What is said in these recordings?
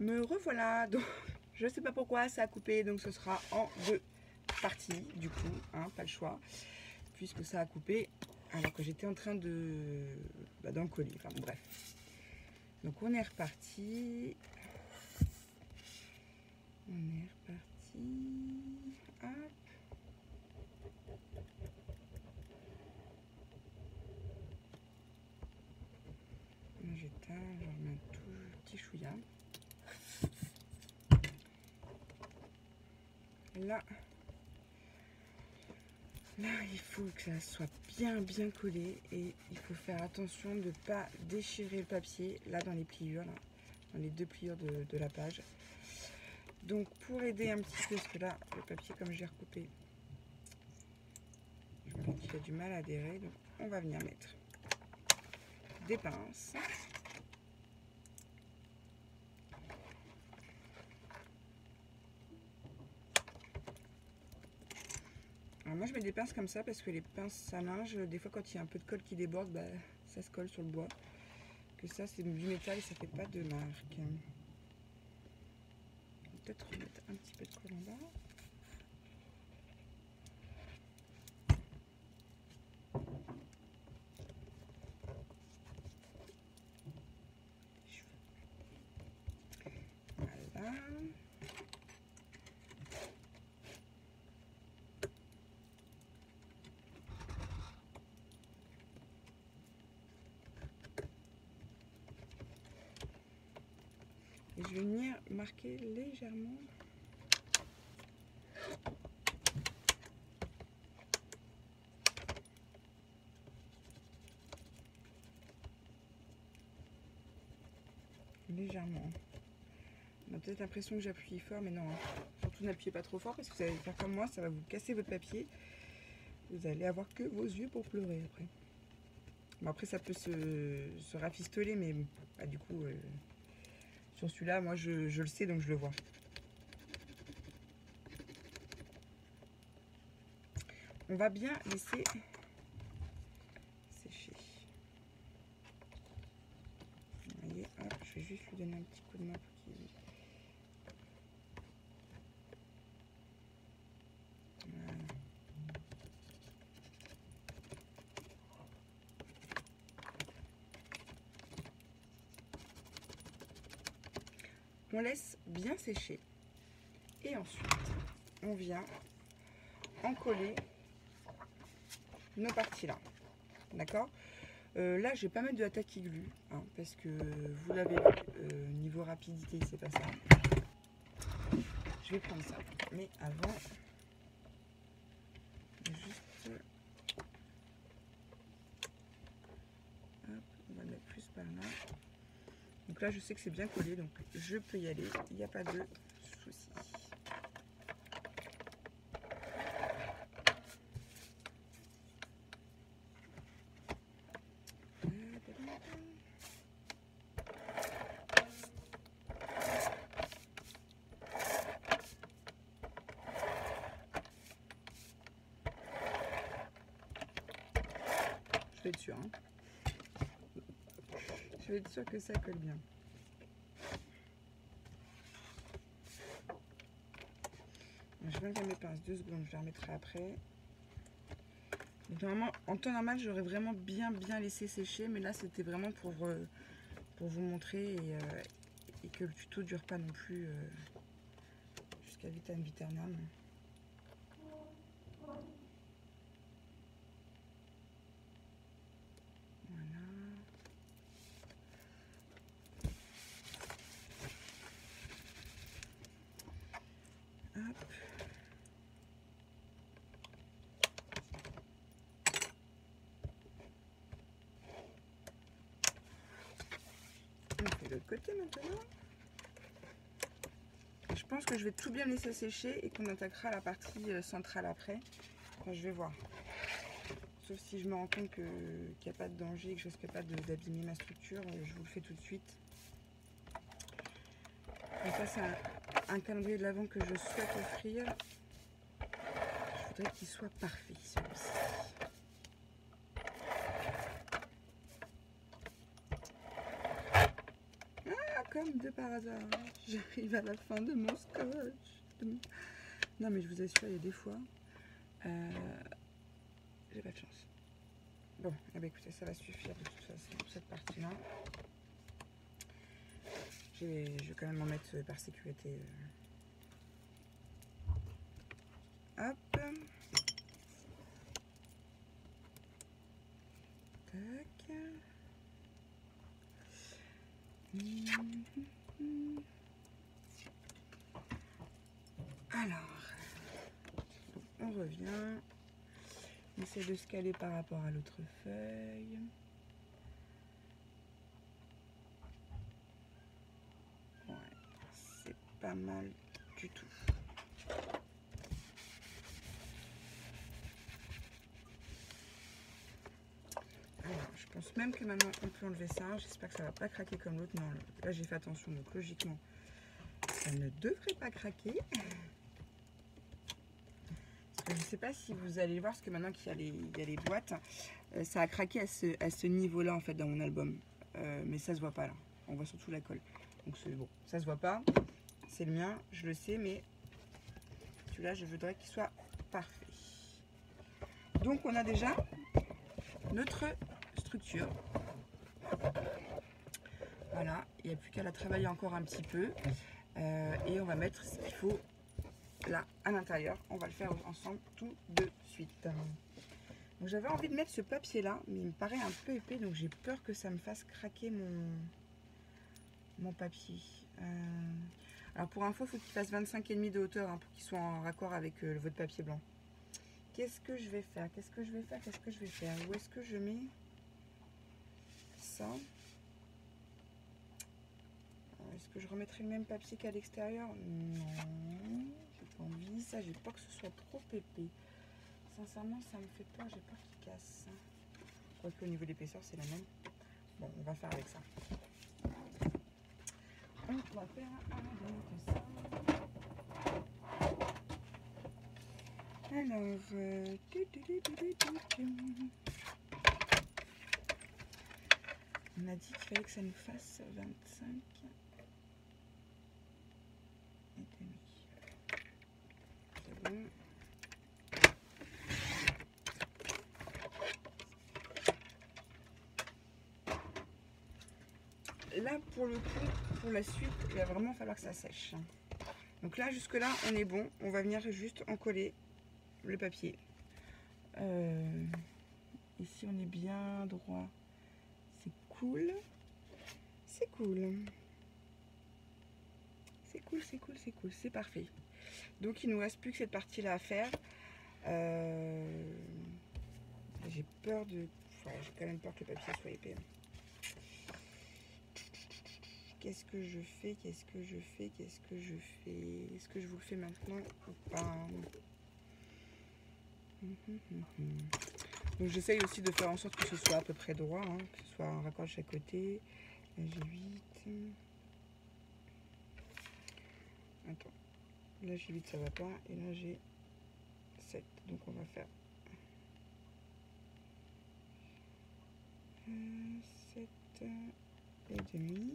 Me revoilà. Donc, je ne sais pas pourquoi ça a coupé, donc ce sera en 2 parties, du coup, hein, pas le choix, puisque ça a coupé alors que j'étais en train d'en coller. Enfin bon, bref. Donc on est reparti. On est reparti. Hop. J'éteins, je remets un tout petit chouïa. Là, il faut que ça soit bien collé et il faut faire attention de ne pas déchirer le papier là dans les pliures, là, dans les 2 pliures de la page. Donc pour aider un petit peu, parce que là le papier comme j'ai recoupé, je vois qu'il a du mal à adhérer, donc on va venir mettre des pinces. Alors moi je mets des pinces comme ça parce que les pinces à linge, des fois quand il y a un peu de colle qui déborde, bah, ça se colle sur le bois. Que ça c'est du métal et ça fait pas de marque. Peut-être remettre un petit peu de colle en bas. Voilà. Et je vais venir marquer légèrement. Légèrement. On a peut-être l'impression que j'appuie fort, mais non. Hein. Surtout n'appuyez pas trop fort parce que vous allez faire comme moi, ça va vous casser votre papier. Vous allez avoir que vos yeux pour pleurer après. Bon, après ça peut se rafistoler, mais bah, du coup, sur celui-là, moi je le sais, donc je le vois. On va bien laisser sécher. Vous voyez, hop, je vais juste lui donner un petit coup de main pour qu'il... Voilà. On laisse bien sécher et ensuite on vient encoller nos parties là, d'accord. Là je vais pas mettre de la tacky glue hein, parce que vous l'avez vu, niveau rapidité c'est pas ça. Je vais prendre ça, mais avant juste hop, on va le mettre plus par là. Donc là je sais que c'est bien collé, donc je peux y aller, il n'y a pas de souci. Je vais être sûre, hein. Je vais être sûre que ça colle bien. Je vais enlever mes pinces 2 secondes, je les remettrai après. Donc normalement, en temps normal, j'aurais vraiment bien laissé sécher, mais là c'était vraiment pour vous montrer et que le tuto ne dure pas non plus jusqu'à vitam aeternam. Voilà. Hop. On fait l'autre côté maintenant. Je pense que je vais tout bien laisser sécher et qu'on attaquera la partie centrale après. Enfin, je vais voir. Sauf si je me rends compte qu'il n'y a pas de danger et que je risque pas d'abîmer ma structure, je vous le fais tout de suite. Donc ça c'est un calendrier de l'Avent que je souhaite offrir. Je voudrais qu'il soit parfait celui-ci. comme de par hasard, j'arrive à la fin de mon scotch. Non mais je vous assure, il y a des fois, j'ai pas de chance. Bon, eh bien, écoutez, ça va suffire de toute façon pour cette partie-là. Je vais quand même m'en mettre par sécurité. Hop. Tac. Alors, on revient. On essaie de se caler par rapport à l'autre feuille. Ouais, c'est pas mal du tout. Alors, je pense même que maintenant on peut enlever ça. J'espère que ça va pas craquer comme l'autre. Non, là j'ai fait attention, donc logiquement ça ne devrait pas craquer. Je ne sais pas si vous allez voir, parce que maintenant qu'il y a les boîtes, ça a craqué à ce niveau-là en fait dans mon album. Mais ça se voit pas là. On voit surtout la colle. Donc c'est bon, ça se voit pas. C'est le mien, je le sais, mais celui-là, je voudrais qu'il soit parfait. Donc on a déjà notre structure. Voilà, il n'y a plus qu'à la travailler encore un petit peu. Et on va mettre ce qu'il faut là à l'intérieur. On va le faire ensemble tout de suite. Donc j'avais envie de mettre ce papier là, mais il me paraît un peu épais, donc j'ai peur que ça me fasse craquer mon papier. Alors pour info, il faut qu'il fasse 25,5 de hauteur pour qu'il soit en raccord avec votre papier blanc. Qu'est-ce que je vais faire? Qu'est-ce que je vais faire? Qu'est-ce que je vais faire? Où est-ce que je mets ça? Est-ce que je remettrai le même papier qu'à l'extérieur? Non, j'ai pas envie. Ça, j'ai peur que ce soit trop épais. Sincèrement, ça me fait peur. J'ai peur qu'il casse. Quoique au niveau de l'épaisseur, c'est la même. Bon, on va faire avec ça. On va faire avec ça. Alors, on a dit qu'il fallait que ça nous fasse 25 et demi. C'est bon. Là, pour le coup, pour la suite, il va vraiment falloir que ça sèche. Donc là, jusque là, on est bon. On va venir juste en coller le papier. Ici, on est bien droit. C'est cool. C'est cool. C'est cool, c'est cool, c'est cool. C'est parfait. Donc, il ne nous reste plus que cette partie-là à faire. J'ai peur de... Enfin, j'ai quand même peur que le papier soit épais. Qu'est-ce que je fais? Qu'est-ce que je fais? Qu'est-ce que je fais? Est-ce que je vous le fais maintenant ou pas? Donc j'essaye aussi de faire en sorte que ce soit à peu près droit, hein, que ce soit un raccord de chaque côté. Là j'ai 8. Attends. Là j'ai 8, ça va pas. Et là j'ai 7. Donc on va faire 7 et demi.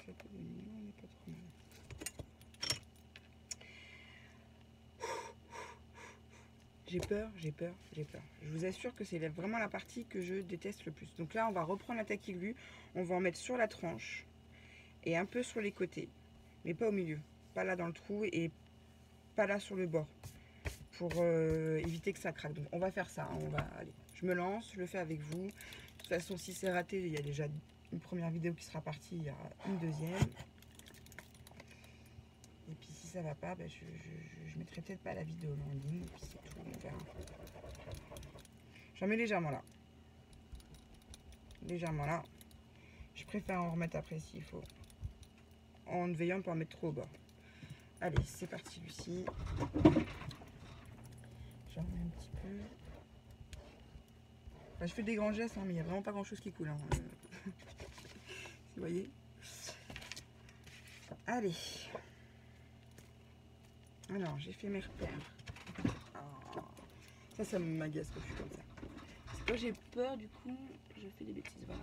7 et demi, on n'est pas trop mal. J'ai peur, j'ai peur, j'ai peur. Je vous assure que c'est vraiment la partie que je déteste le plus. Donc là, on va reprendre la tacky glue. On va en mettre sur la tranche et un peu sur les côtés. Mais pas au milieu. Pas là dans le trou et pas là sur le bord. Pour éviter que ça craque. Donc on va faire ça. Hein. On va, allez, je me lance, je le fais avec vous. De toute façon, si c'est raté, il y a déjà une première vidéo qui sera partie. Il y aura une deuxième. Et puis si ça va pas, bah, je mettrai peut-être pas la vidéo en ligne. Et puis c'est tout, on verra. J'en mets légèrement là. Légèrement là. Je préfère en remettre après s'il faut. En veillant pour en mettre trop au bord. Allez, c'est parti Lucie. J'en remets un petit peu. Enfin, je fais des grands gestes, hein, mais il n'y a vraiment pas grand chose qui coule. Hein. Vous voyez. Allez. Alors, j'ai fait mes repères. Oh, ça m'agace quand je suis comme ça. Quand j'ai peur, du coup, je fais des bêtises. Voilà.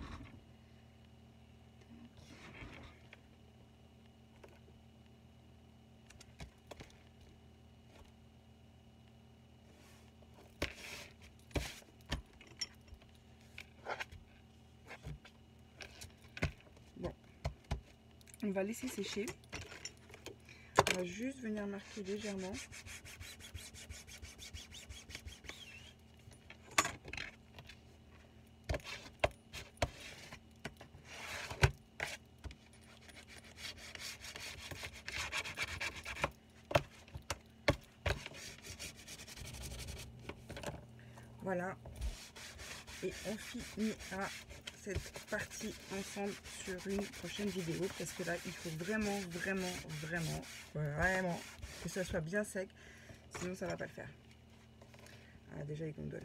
Bon, on va laisser sécher. On va juste venir marquer légèrement. Voilà, et on finira cette partie ensemble sur une prochaine vidéo parce que là il faut vraiment que ça soit bien sec, sinon ça va pas le faire. Ah, déjà les gondoles.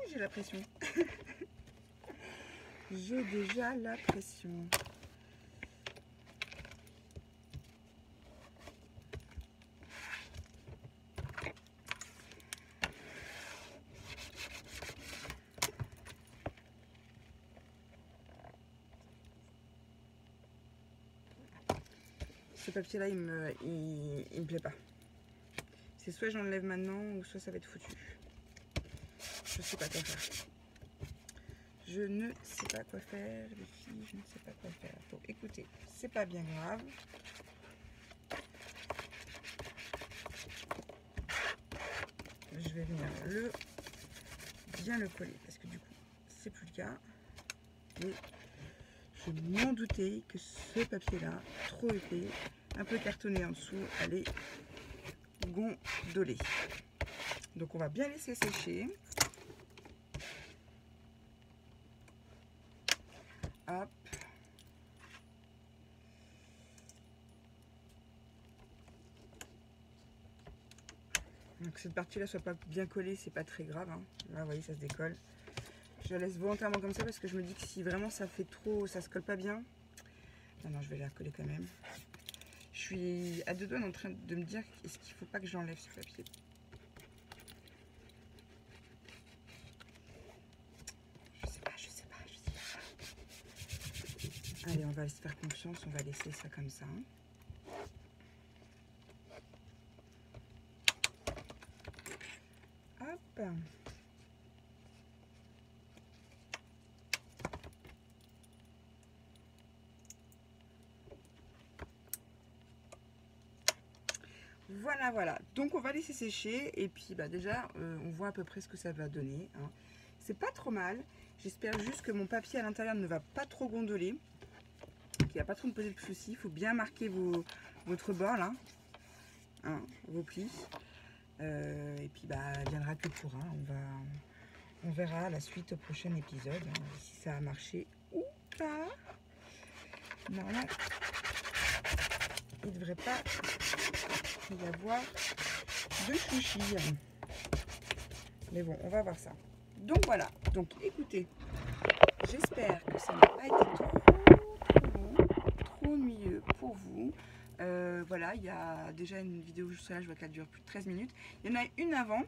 J'ai la pression. J'ai déjà la pression. Ce papier là il me plaît pas. C'est soit j'enlève maintenant ou soit ça va être foutu. Je sais pas quoi faire. Je ne sais pas quoi faire, les filles, je ne sais pas quoi faire. Bon, écoutez, c'est pas bien grave. Je vais venir bien le coller parce que du coup, c'est plus le cas. Et je m'en doutais que ce papier-là, trop épais, un peu cartonné en dessous, allait gondoler. Donc on va bien laisser sécher. Hop. Donc cette partie-là soit pas bien collée, c'est pas très grave. Hein. Là, vous voyez, ça se décolle. Je la laisse volontairement comme ça parce que je me dis que si vraiment ça fait trop, ça se colle pas bien. Non, je vais la coller quand même. Je suis à deux doigts en train de me dire est-ce qu'il faut pas que j'enlève ce papier. Je sais pas. Allez, on va se faire confiance, on va laisser ça comme ça. Hop. Voilà. Donc on va laisser sécher et puis déjà on voit à peu près ce que ça va donner. Hein. C'est pas trop mal. J'espère juste que mon papier à l'intérieur ne va pas trop gondoler, qu'il n'y a pas trop de poser de soucis. Il faut bien marquer votre bord là, hein, vos plis. Et puis viendra que pourra. On verra la suite au prochain épisode, hein, si ça a marché ou pas. Normalement, il ne devrait pas y avoir de soucis. Mais bon, on va voir ça. Donc voilà. Donc écoutez, j'espère que ça n'a pas été trop ennuyeux pour vous. Voilà, il y a déjà une vidéo juste là, je vois qu'elle dure plus de 13 minutes. Il y en a une avant.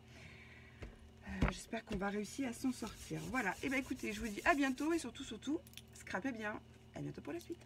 J'espère qu'on va réussir à s'en sortir. Voilà, et écoutez, je vous dis à bientôt et surtout, scrapez bien. À bientôt pour la suite.